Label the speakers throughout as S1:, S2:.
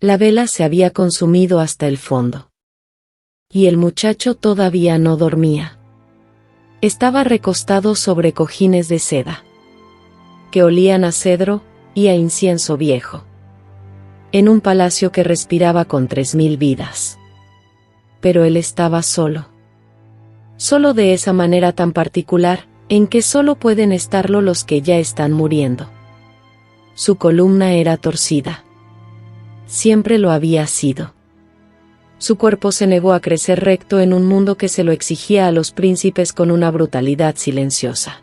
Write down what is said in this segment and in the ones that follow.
S1: La vela se había consumido hasta el fondo. Y el muchacho todavía no dormía. Estaba recostado sobre cojines de seda, que olían a cedro y a incienso viejo, en un palacio que respiraba con 3000 vidas. Pero él estaba solo. Solo de esa manera tan particular, en que solo pueden estarlo los que ya están muriendo. Su columna era torcida. Siempre lo había sido. Su cuerpo se negó a crecer recto en un mundo que se lo exigía a los príncipes con una brutalidad silenciosa.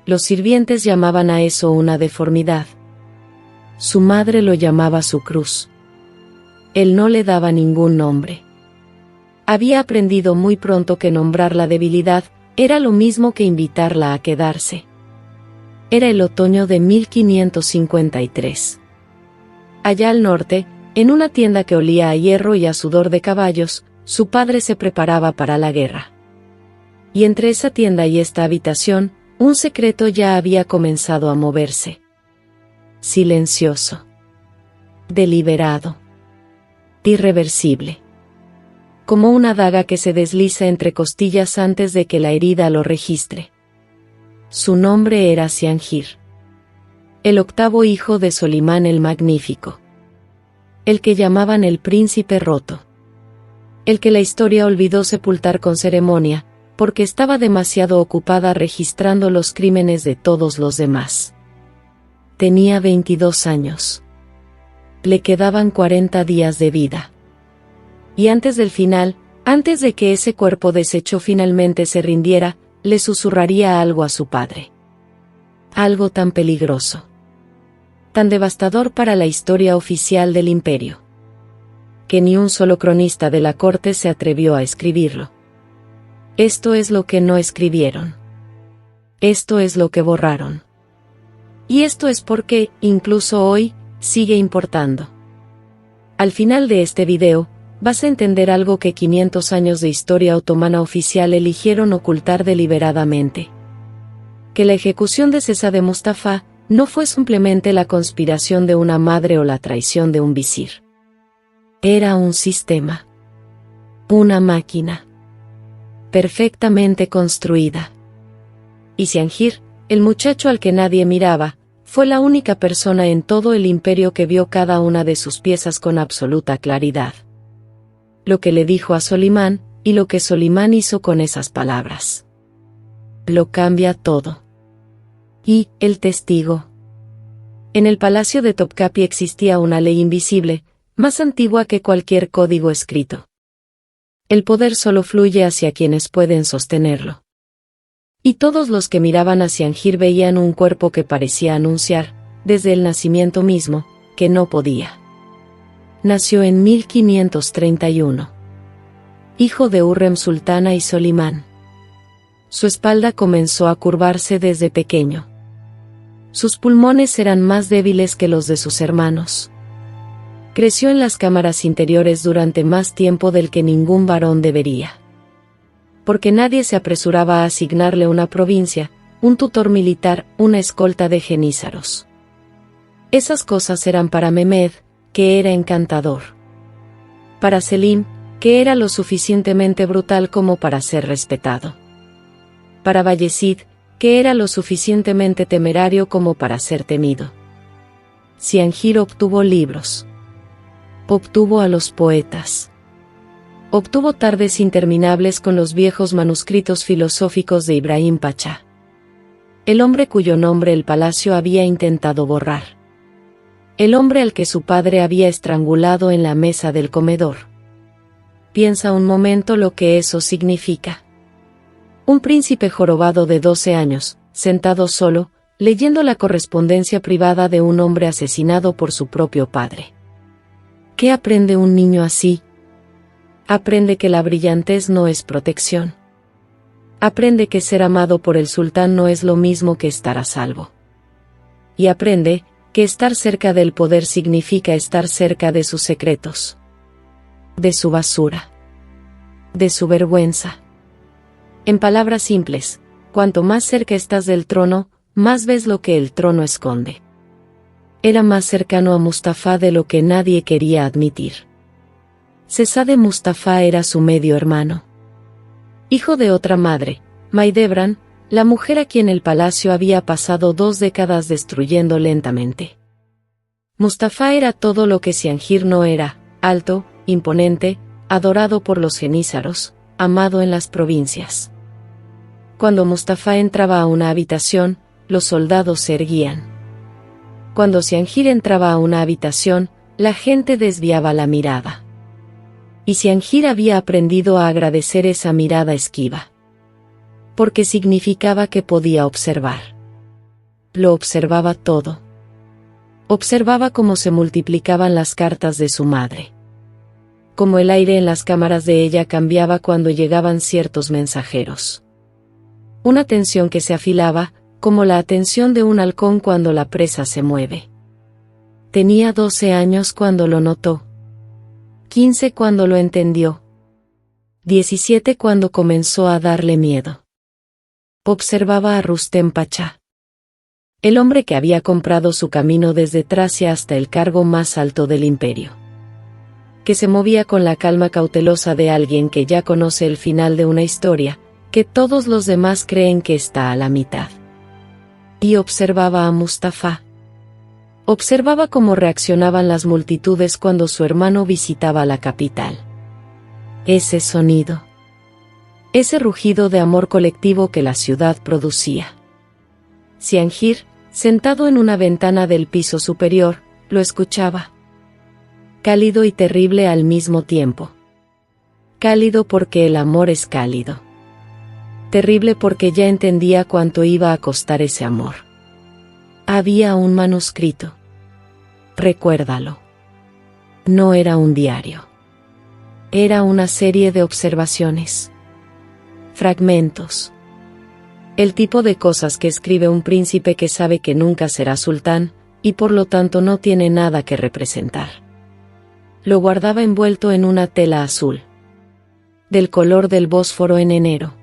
S1: Los sirvientes llamaban a eso una deformidad. Su madre lo llamaba su cruz. Él no le daba ningún nombre. Había aprendido muy pronto que nombrar la debilidad era lo mismo que invitarla a quedarse. Era el otoño de 1553. Allá al norte, en una tienda que olía a hierro y a sudor de caballos, su padre se preparaba para la guerra. Y entre esa tienda y esta habitación, un secreto ya había comenzado a moverse. Silencioso. Deliberado. Irreversible. Como una daga que se desliza entre costillas antes de que la herida lo registre. Su nombre era Cianjir. El octavo hijo de Solimán el Magnífico. El que llamaban el príncipe roto. El que la historia olvidó sepultar con ceremonia, porque estaba demasiado ocupada registrando los crímenes de todos los demás. Tenía 22 años. Le quedaban 40 días de vida. Y antes del final, antes de que ese cuerpo deshecho finalmente se rindiera, le susurraría algo a su padre. Algo tan peligroso. Tan devastador para la historia oficial del imperio. Que ni un solo cronista de la corte se atrevió a escribirlo. Esto es lo que no escribieron. Esto es lo que borraron. Y esto es porque, incluso hoy, sigue importando. Al final de este video, vas a entender algo que 500 años de historia otomana oficial eligieron ocultar deliberadamente. Que la ejecución de Sesa de Mustafa no fue simplemente la conspiración de una madre o la traición de un visir. Era un sistema. Una máquina. Perfectamente construida. Y Cianjir, el muchacho al que nadie miraba, fue la única persona en todo el imperio que vio cada una de sus piezas con absoluta claridad. Lo que le dijo a Solimán, y lo que Solimán hizo con esas palabras. Lo cambia todo. Y, el testigo. En el palacio de Topkapi existía una ley invisible, más antigua que cualquier código escrito. El poder solo fluye hacia quienes pueden sostenerlo. Y todos los que miraban a Cianjir veían un cuerpo que parecía anunciar, desde el nacimiento mismo, que no podía. Nació en 1531. Hijo de Hurrem Sultana y Solimán. Su espalda comenzó a curvarse desde pequeño. Sus pulmones eran más débiles que los de sus hermanos. Creció en las cámaras interiores durante más tiempo del que ningún varón debería. Porque nadie se apresuraba a asignarle una provincia, un tutor militar, una escolta de genízaros. Esas cosas eran para Mehmed, que era encantador. Para Selim, que era lo suficientemente brutal como para ser respetado. Para Bayezid, que era lo suficientemente temerario como para ser temido. Cianjir obtuvo libros. Obtuvo a los poetas. Obtuvo tardes interminables con los viejos manuscritos filosóficos de Ibrahim Pachá. El hombre cuyo nombre el palacio había intentado borrar. El hombre al que su padre había estrangulado en la mesa del comedor. Piensa un momento lo que eso significa. Un príncipe jorobado de 12 años, sentado solo, leyendo la correspondencia privada de un hombre asesinado por su propio padre. ¿Qué aprende un niño así? Aprende que la brillantez no es protección. Aprende que ser amado por el sultán no es lo mismo que estar a salvo. Y aprende que estar cerca del poder significa estar cerca de sus secretos. De su basura. De su vergüenza. En palabras simples, cuanto más cerca estás del trono, más ves lo que el trono esconde. Era más cercano a Mustafa de lo que nadie quería admitir. Sesade Mustafa era su medio hermano. Hijo de otra madre, Maidebran, la mujer a quien el palacio había pasado 2 décadas destruyendo lentamente. Mustafa era todo lo que Cianjir no era: alto, imponente, adorado por los jenízaros, amado en las provincias. Cuando Mustafa entraba a una habitación, los soldados se erguían. Cuando Cianjir entraba a una habitación, la gente desviaba la mirada. Y Cianjir había aprendido a agradecer esa mirada esquiva. Porque significaba que podía observar. Lo observaba todo. Observaba cómo se multiplicaban las cartas de su madre. Cómo el aire en las cámaras de ella cambiaba cuando llegaban ciertos mensajeros. Una tensión que se afilaba, como la atención de un halcón cuando la presa se mueve. Tenía 12 años cuando lo notó. 15 cuando lo entendió. 17 cuando comenzó a darle miedo. Observaba a Rustem Pachá. El hombre que había comprado su camino desde Tracia hasta el cargo más alto del imperio. Que se movía con la calma cautelosa de alguien que ya conoce el final de una historia, que todos los demás creen que está a la mitad. Y observaba a Mustafa. Observaba cómo reaccionaban las multitudes cuando su hermano visitaba la capital. Ese sonido. Ese rugido de amor colectivo que la ciudad producía. Cianjir, sentado en una ventana del piso superior, lo escuchaba. Cálido y terrible al mismo tiempo. Cálido porque el amor es cálido. Terrible porque ya entendía cuánto iba a costar ese amor. Había un manuscrito. Recuérdalo. No era un diario. Era una serie de observaciones. Fragmentos. El tipo de cosas que escribe un príncipe que sabe que nunca será sultán, y por lo tanto no tiene nada que representar. Lo guardaba envuelto en una tela azul. Del color del Bósforo en enero.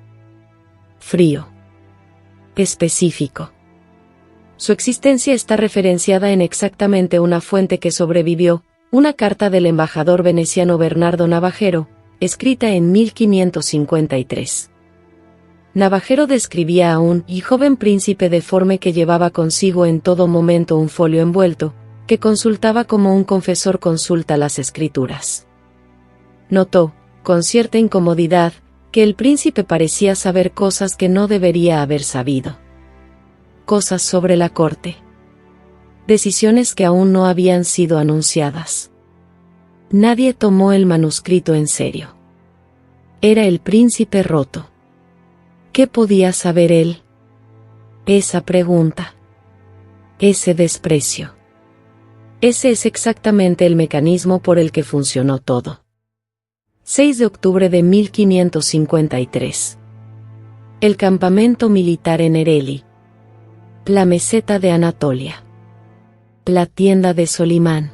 S1: Frío. Específico. Su existencia está referenciada en exactamente una fuente que sobrevivió, una carta del embajador veneciano Bernardo Navajero, escrita en 1553. Navajero describía a un joven príncipe deforme que llevaba consigo en todo momento un folio envuelto, que consultaba como un confesor consulta las escrituras. Notó, con cierta incomodidad, que el príncipe parecía saber cosas que no debería haber sabido. Cosas sobre la corte. Decisiones que aún no habían sido anunciadas. Nadie tomó el manuscrito en serio. Era el príncipe roto. ¿Qué podía saber él? Esa pregunta. Ese desprecio. Ese es exactamente el mecanismo por el que funcionó todo. 6 de octubre de 1553. El campamento militar en Ereli. La meseta de Anatolia. La tienda de Solimán.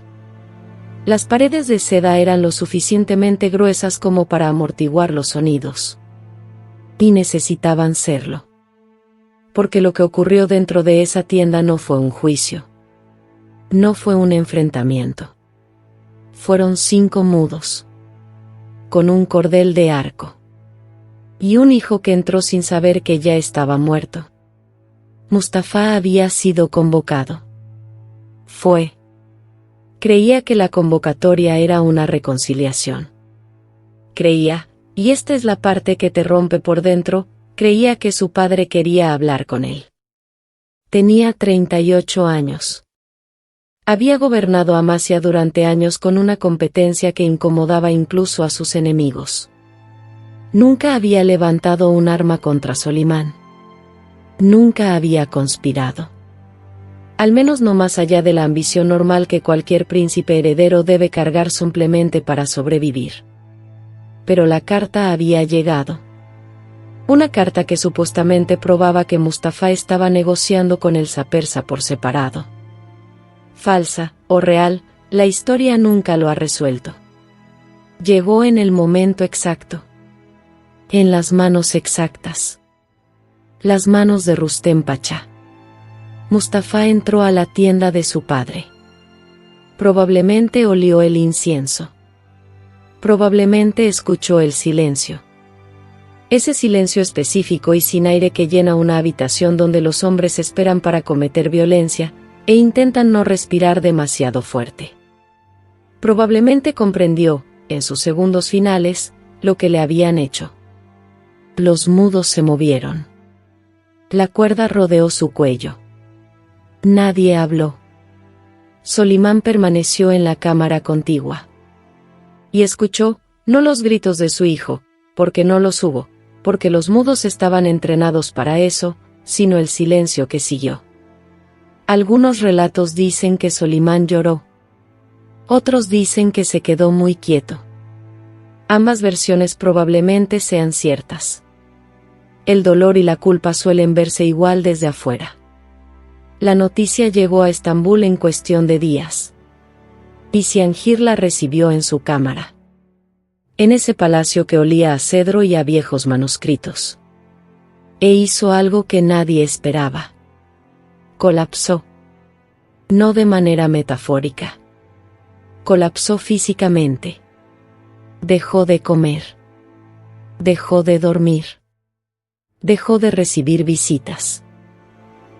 S1: Las paredes de seda eran lo suficientemente gruesas como para amortiguar los sonidos. Y necesitaban serlo. Porque lo que ocurrió dentro de esa tienda no fue un juicio. No fue un enfrentamiento. Fueron 5 mudos. Con un cordel de arco. Y un hijo que entró sin saber que ya estaba muerto. Mustafa había sido convocado. Fue. Creía que la convocatoria era una reconciliación. Creía, y esta es la parte que te rompe por dentro, creía que su padre quería hablar con él. Tenía 38 años. Había gobernado Amasya durante años con una competencia que incomodaba incluso a sus enemigos. Nunca había levantado un arma contra Solimán. Nunca había conspirado. Al menos no más allá de la ambición normal que cualquier príncipe heredero debe cargar simplemente para sobrevivir. Pero la carta había llegado. Una carta que supuestamente probaba que Mustafa estaba negociando con el Sapersa por separado. Falsa, o real, la historia nunca lo ha resuelto. Llegó en el momento exacto. En las manos exactas. Las manos de Rustem Pachá. Mustafa entró a la tienda de su padre. Probablemente olió el incienso. Probablemente escuchó el silencio. Ese silencio específico y sin aire que llena una habitación donde los hombres esperan para cometer violencia, e intentan no respirar demasiado fuerte. Probablemente comprendió, en sus segundos finales, lo que le habían hecho. Los mudos se movieron. La cuerda rodeó su cuello. Nadie habló. Solimán permaneció en la cámara contigua. Y escuchó, no los gritos de su hijo, porque no los hubo, porque los mudos estaban entrenados para eso, sino el silencio que siguió. Algunos relatos dicen que Solimán lloró. Otros dicen que se quedó muy quieto. Ambas versiones probablemente sean ciertas. El dolor y la culpa suelen verse igual desde afuera. La noticia llegó a Estambul en cuestión de días. Y Cihanjir la recibió en su cámara. En ese palacio que olía a cedro y a viejos manuscritos. E hizo algo que nadie esperaba. Colapsó. No de manera metafórica. Colapsó físicamente. Dejó de comer. Dejó de dormir. Dejó de recibir visitas.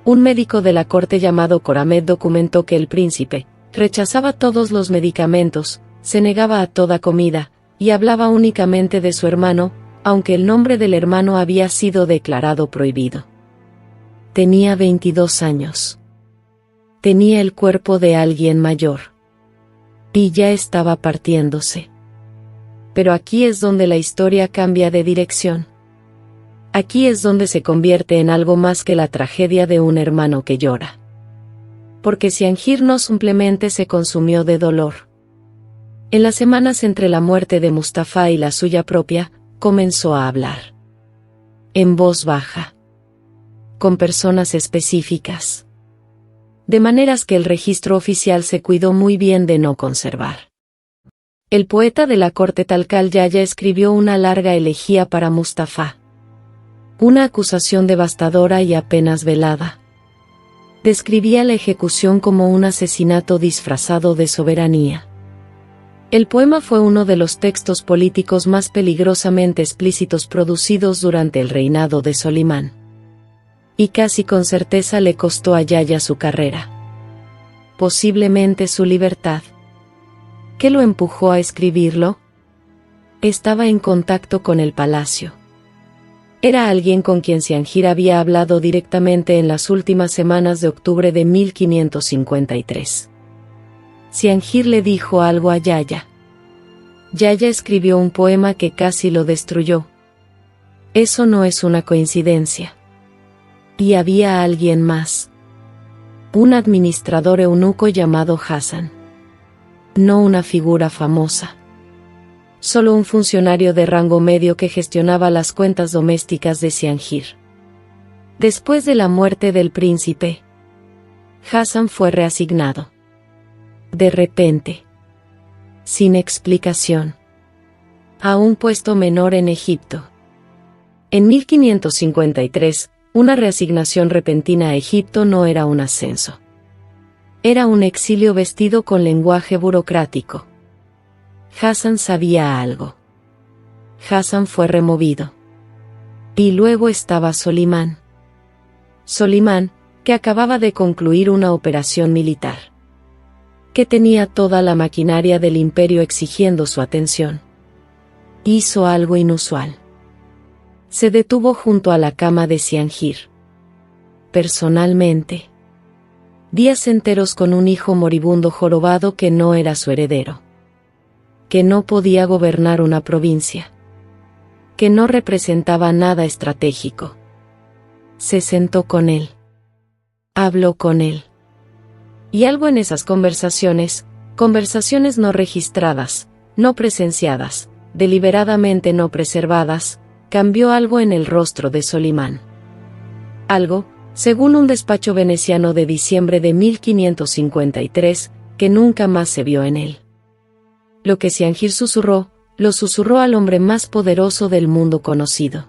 S1: Un médico de la corte llamado Khorrammed documentó que el príncipe rechazaba todos los medicamentos, se negaba a toda comida, y hablaba únicamente de su hermano, aunque el nombre del hermano había sido declarado prohibido. Tenía 22 años. Tenía el cuerpo de alguien mayor. Y ya estaba partiéndose. Pero aquí es donde la historia cambia de dirección. Aquí es donde se convierte en algo más que la tragedia de un hermano que llora. Porque Cihanjir no simplemente se consumió de dolor. En las semanas entre la muerte de Mustafa y la suya propia, comenzó a hablar. En voz baja. Con personas específicas. De maneras que el registro oficial se cuidó muy bien de no conservar. El poeta de la corte Talkal Yahya escribió una larga elegía para Mustafa. Una acusación devastadora y apenas velada. Describía la ejecución como un asesinato disfrazado de soberanía. El poema fue uno de los textos políticos más peligrosamente explícitos producidos durante el reinado de Solimán. Y casi con certeza le costó a Yahya su carrera. Posiblemente su libertad. ¿Qué lo empujó a escribirlo? Estaba en contacto con el palacio. Era alguien con quien Cihanjir había hablado directamente en las últimas semanas de octubre de 1553. Cihanjir le dijo algo a Yahya. Yahya escribió un poema que casi lo destruyó. Eso no es una coincidencia. Y había alguien más. Un administrador eunuco llamado Hassan. No una figura famosa. Solo un funcionario de rango medio que gestionaba las cuentas domésticas de Cihanjir. Después de la muerte del príncipe, Hassan fue reasignado. De repente. Sin explicación. A un puesto menor en Egipto. En 1553, una reasignación repentina a Egipto no era un ascenso. Era un exilio vestido con lenguaje burocrático. Hassan sabía algo. Hassan fue removido. Y luego estaba Solimán. Solimán, que acababa de concluir una operación militar. Que tenía toda la maquinaria del imperio exigiendo su atención. Hizo algo inusual. Se detuvo junto a la cama de Cihanjir. Personalmente. Días enteros con un hijo moribundo jorobado que no era su heredero. Que no podía gobernar una provincia. Que no representaba nada estratégico. Se sentó con él. Habló con él. Y algo en esas conversaciones no registradas, no presenciadas, deliberadamente no preservadas, cambió algo en el rostro de Solimán. Algo, según un despacho veneciano de diciembre de 1553, que nunca más se vio en él. Lo que Cihanjir susurró, lo susurró al hombre más poderoso del mundo conocido.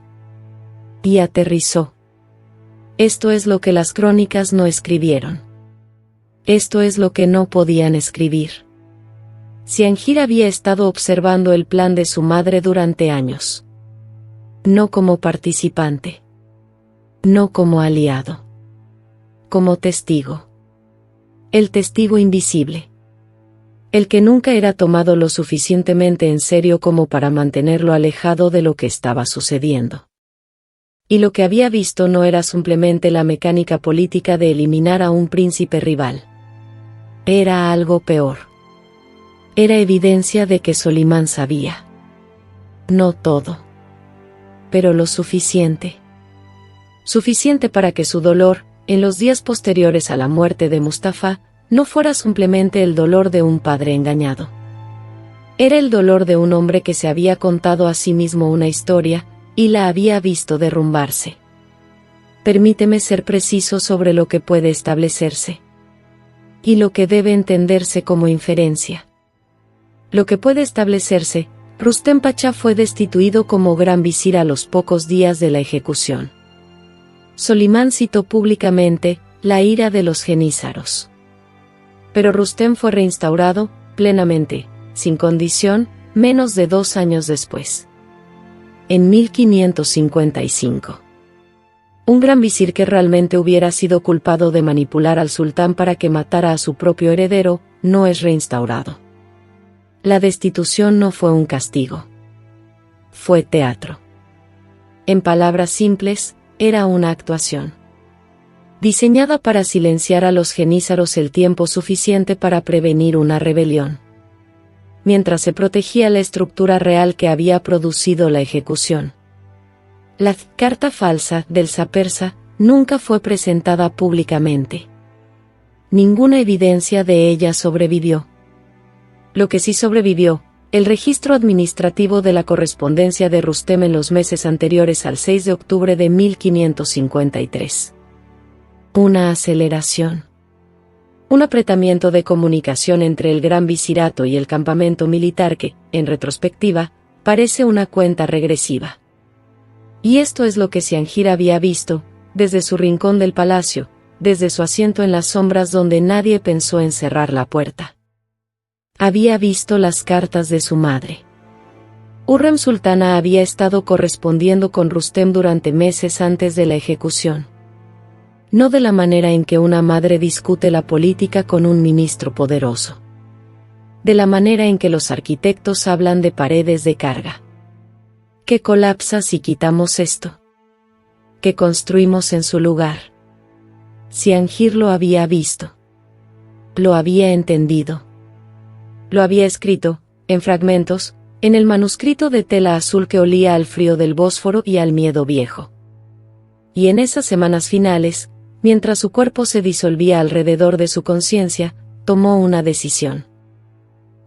S1: Y aterrizó. Esto es lo que las crónicas no escribieron. Esto es lo que no podían escribir. Cianjir había estado observando el plan de su madre durante años. No como participante. No como aliado. Como testigo. El testigo invisible. El que nunca era tomado lo suficientemente en serio como para mantenerlo alejado de lo que estaba sucediendo. Y lo que había visto no era simplemente la mecánica política de eliminar a un príncipe rival. Era algo peor. Era evidencia de que Solimán sabía. No todo. Pero lo suficiente. Suficiente para que su dolor, en los días posteriores a la muerte de Mustafa, no fuera simplemente el dolor de un padre engañado. Era el dolor de un hombre que se había contado a sí mismo una historia, y la había visto derrumbarse. Permíteme ser preciso sobre lo que puede establecerse. Y lo que debe entenderse como inferencia. Lo que puede establecerse, Rustem Pachá fue destituido como gran visir a los pocos días de la ejecución. Solimán citó públicamente la ira de los genízaros. Pero Rustem fue reinstaurado, plenamente, sin condición, menos de 2 años después. En 1555. Un gran visir que realmente hubiera sido culpado de manipular al sultán para que matara a su propio heredero, no es reinstaurado. La destitución no fue un castigo. Fue teatro. En palabras simples, era una actuación. Diseñada para silenciar a los genízaros el tiempo suficiente para prevenir una rebelión. Mientras se protegía la estructura real que había producido la ejecución. La carta falsa del Shah persa nunca fue presentada públicamente. Ninguna evidencia de ella sobrevivió. Lo que sí sobrevivió, el registro administrativo de la correspondencia de Rustem en los meses anteriores al 6 de octubre de 1553. Una aceleración. Un apretamiento de comunicación entre el Gran Visirato y el campamento militar que, en retrospectiva, parece una cuenta regresiva. Y esto es lo que Cianjir había visto, desde su rincón del palacio, desde su asiento en las sombras donde nadie pensó en cerrar la puerta. Había visto las cartas de su madre. Hurrem Sultana había estado correspondiendo con Rustem durante meses antes de la ejecución. No de la manera en que una madre discute la política con un ministro poderoso. De la manera en que los arquitectos hablan de paredes de carga. ¿Qué colapsa si quitamos esto? ¿Qué construimos en su lugar? Cianjir lo había visto. Lo había entendido. Lo había escrito, en fragmentos, en el manuscrito de tela azul que olía al frío del Bósforo y al miedo viejo. Y en esas semanas finales, mientras su cuerpo se disolvía alrededor de su conciencia, tomó una decisión.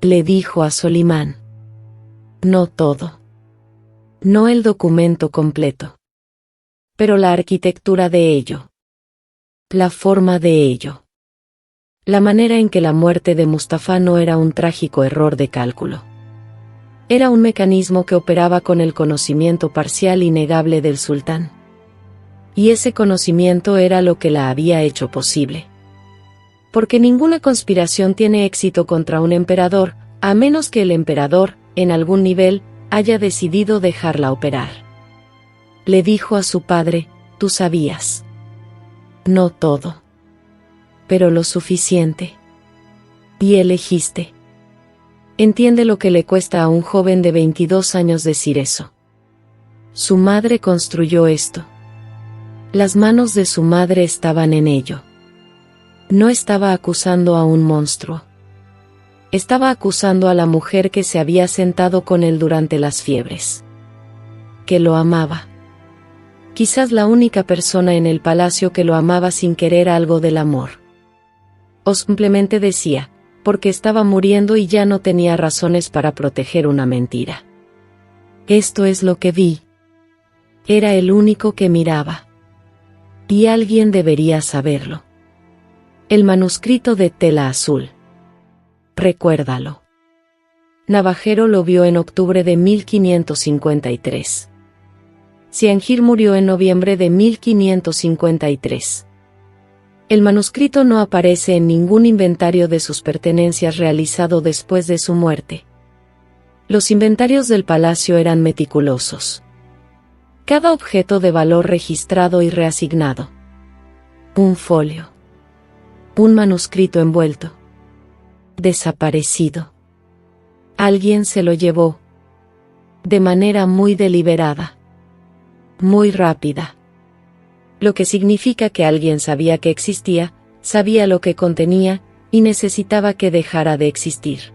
S1: Le dijo a Solimán. No todo. No el documento completo. Pero la arquitectura de ello. La forma de ello. La manera en que la muerte de Mustafa no era un trágico error de cálculo. Era un mecanismo que operaba con el conocimiento parcial innegable del sultán. Y ese conocimiento era lo que la había hecho posible. Porque ninguna conspiración tiene éxito contra un emperador, a menos que el emperador, en algún nivel, haya decidido dejarla operar. Le dijo a su padre, tú sabías. No todo. Pero lo suficiente. Y elegiste. Entiende lo que le cuesta a un joven de 22 años decir eso. Su madre construyó esto. Las manos de su madre estaban en ello. No estaba acusando a un monstruo. Estaba acusando a la mujer que se había sentado con él durante las fiebres. Que lo amaba. Quizás la única persona en el palacio que lo amaba sin querer algo del amor. O simplemente decía, porque estaba muriendo y ya no tenía razones para proteger una mentira. Esto es lo que vi. Era el único que miraba. Y alguien debería saberlo. El manuscrito de tela azul. Recuérdalo. Navajero lo vio en octubre de 1553. Cianjir murió en noviembre de 1553. El manuscrito no aparece en ningún inventario de sus pertenencias realizado después de su muerte. Los inventarios del palacio eran meticulosos. Cada objeto de valor registrado y reasignado. Un folio. Un manuscrito envuelto. Desaparecido. Alguien se lo llevó. De manera muy deliberada. Muy rápida. Lo que significa que alguien sabía que existía, sabía lo que contenía, y necesitaba que dejara de existir.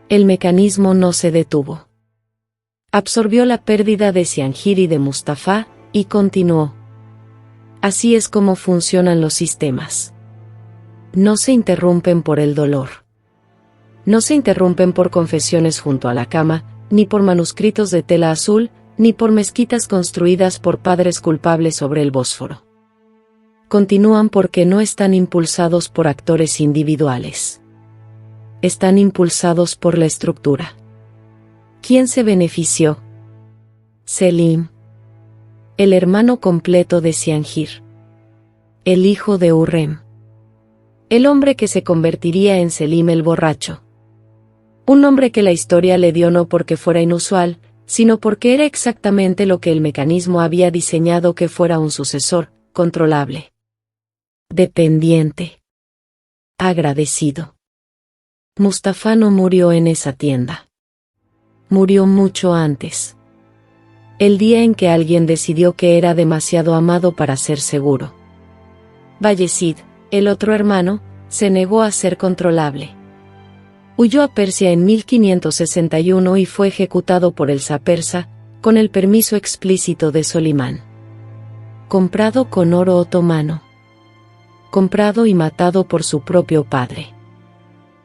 S1: El mecanismo no se detuvo. Absorbió la pérdida de Cianjir y de Mustafa, y continuó. Así es como funcionan los sistemas. No se interrumpen por el dolor. No se interrumpen por confesiones junto a la cama, ni por manuscritos de tela azul, ni por mezquitas construidas por padres culpables sobre el Bósforo. Continúan porque no están impulsados por actores individuales. Están impulsados por la estructura. ¿Quién se benefició? Selim. El hermano completo de Cianjir. El hijo de Hurrem. El hombre que se convertiría en Selim el borracho. Un nombre que la historia le dio no porque fuera inusual, sino porque era exactamente lo que el mecanismo había diseñado que fuera un sucesor, controlable. Dependiente. Agradecido. Mustafa no murió en esa tienda. Murió mucho antes. El día en que alguien decidió que era demasiado amado para ser seguro. Bayezid, el otro hermano, se negó a ser controlable. Huyó a Persia en 1561 y fue ejecutado por el Shah persa, con el permiso explícito de Solimán. Comprado con oro otomano. Comprado y matado por su propio padre.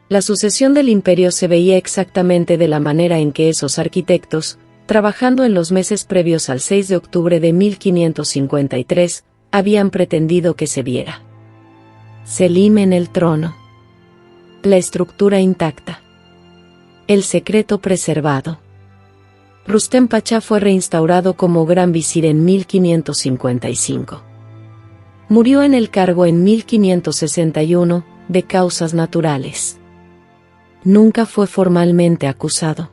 S1: La sucesión del imperio se veía exactamente de la manera en que esos arquitectos, trabajando en los meses previos al 6 de octubre de 1553, habían pretendido que se viera. Selim en el trono. La estructura intacta. El secreto preservado. Rustem Pachá fue reinstaurado como gran visir en 1555. Murió en el cargo en 1561, de causas naturales. Nunca fue formalmente acusado.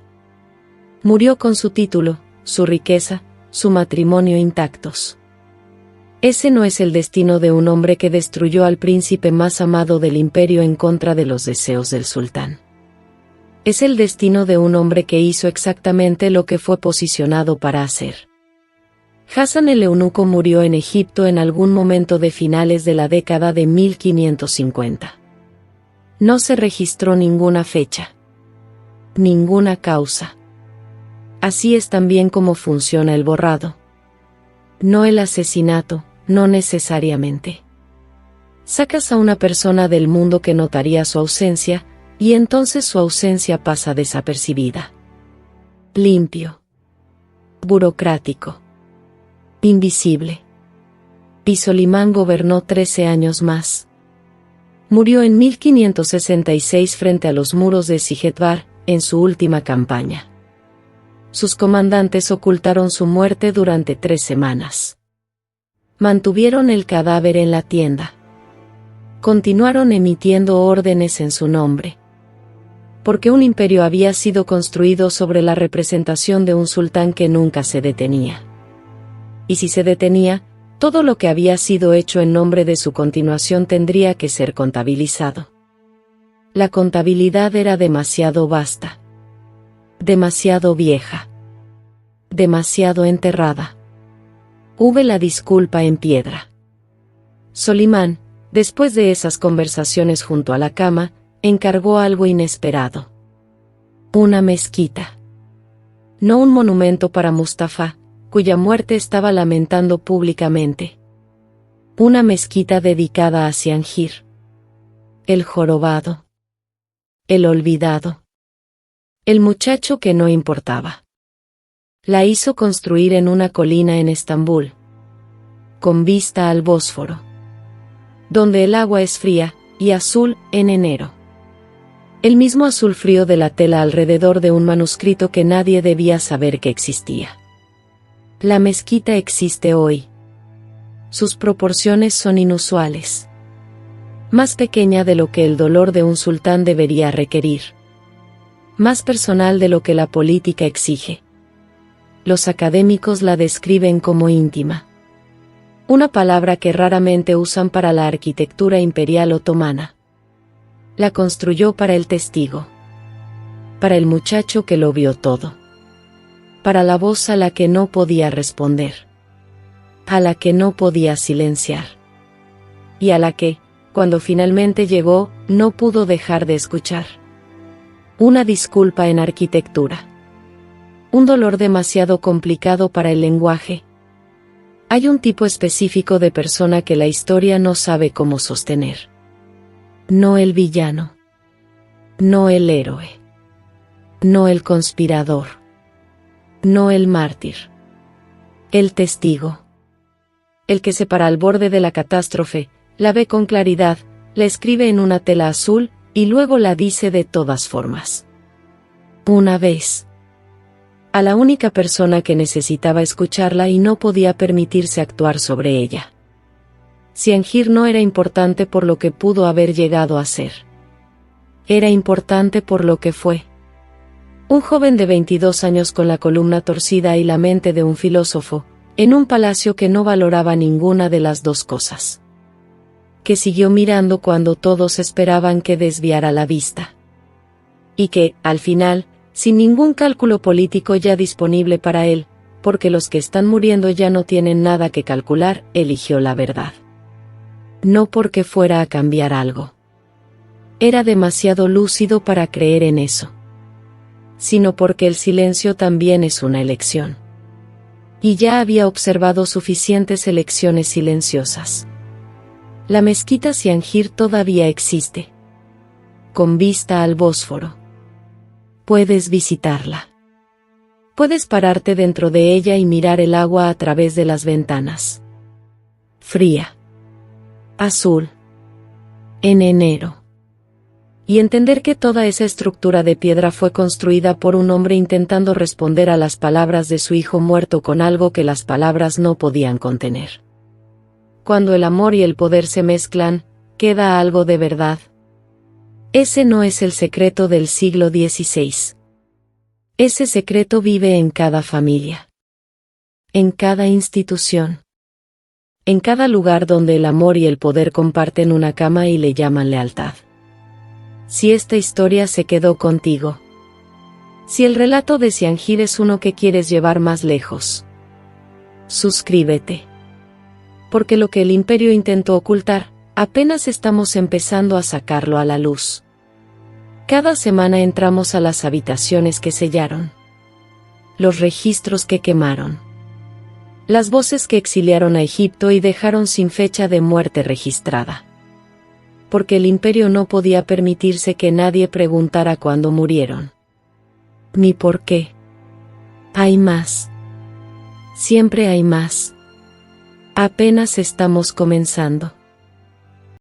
S1: Murió con su título, su riqueza, su matrimonio intactos. Ese no es el destino de un hombre que destruyó al príncipe más amado del imperio en contra de los deseos del sultán. Es el destino de un hombre que hizo exactamente lo que fue posicionado para hacer. Hassan el eunuco murió en Egipto en algún momento de finales de la década de 1550. No se registró ninguna fecha. Ninguna causa. Así es también como funciona el borrado. No el asesinato. No necesariamente. Sacas a una persona del mundo que notaría su ausencia, y entonces su ausencia pasa desapercibida. Limpio. Burocrático. Invisible. Y Solimán gobernó 13 años más. Murió en 1566 frente a los muros de Sigetvar, en su última campaña. Sus comandantes ocultaron su muerte durante 3 semanas. Mantuvieron el cadáver en la tienda. Continuaron emitiendo órdenes en su nombre. Porque un imperio había sido construido sobre la representación de un sultán que nunca se detenía. Y si se detenía, todo lo que había sido hecho en nombre de su continuación tendría que ser contabilizado. La contabilidad era demasiado vasta. Demasiado vieja. Demasiado enterrada. Hube la disculpa en piedra. Solimán, después de esas conversaciones junto a la cama, encargó algo inesperado. Una mezquita. No un monumento para Mustafa, cuya muerte estaba lamentando públicamente. Una mezquita dedicada a Cianjir. El jorobado. El olvidado. El muchacho que no importaba. La hizo construir en una colina en Estambul, con vista al Bósforo, donde el agua es fría y azul en enero. El mismo azul frío de la tela alrededor de un manuscrito que nadie debía saber que existía. La mezquita existe hoy. Sus proporciones son inusuales. más pequeña de lo que el dolor de un sultán debería requerir, más personal de lo que la política exige. Los académicos la describen como íntima, una palabra que raramente usan para la arquitectura imperial otomana. La construyó para el testigo, para el muchacho que lo vio todo, para la voz a la que no podía responder, a la que no podía silenciar, y a la que, cuando finalmente llegó, no pudo dejar de escuchar. Una disculpa en arquitectura. Un dolor demasiado complicado para el lenguaje. Hay un tipo específico de persona que la historia no sabe cómo sostener. No el villano. No el héroe. No el conspirador. No el mártir. El testigo. El que se para al borde de la catástrofe, la ve con claridad, la escribe en una tela azul, y luego la dice de todas formas. Una vez. A la única persona que necesitaba escucharla y no podía permitirse actuar sobre ella. Cianjir no era importante por lo que pudo haber llegado a ser. Era importante por lo que fue. Un joven de 22 años con la columna torcida y la mente de un filósofo, en un palacio que no valoraba ninguna de las dos cosas. Que siguió mirando cuando todos esperaban que desviara la vista. Y que, al final, sin ningún cálculo político ya disponible para él, porque los que están muriendo ya no tienen nada que calcular, eligió la verdad. No porque fuera a cambiar algo. Era demasiado lúcido para creer en eso. Sino porque el silencio también es una elección. Y ya había observado suficientes elecciones silenciosas. La mezquita Cianjir todavía existe. Con vista al Bósforo. Puedes visitarla. Puedes pararte dentro de ella y mirar el agua a través de las ventanas. Fría. Azul. En enero. Y entender que toda esa estructura de piedra fue construida por un hombre intentando responder a las palabras de su hijo muerto con algo que las palabras no podían contener. Cuando el amor y el poder se mezclan, queda algo de verdad. Ese no es el secreto del siglo XVI. Ese secreto vive en cada familia. En cada institución. En cada lugar donde el amor y el poder comparten una cama y le llaman lealtad. Si esta historia se quedó contigo. Si el relato de Cianjir es uno que quieres llevar más lejos. Suscríbete. Porque lo que el imperio intentó ocultar, apenas estamos empezando a sacarlo a la luz. Cada semana entramos a las habitaciones que sellaron. Los registros que quemaron. Las voces que exiliaron a Egipto y dejaron sin fecha de muerte registrada. Porque el imperio no podía permitirse que nadie preguntara cuándo murieron. Ni por qué. Hay más. Siempre hay más. Apenas estamos comenzando.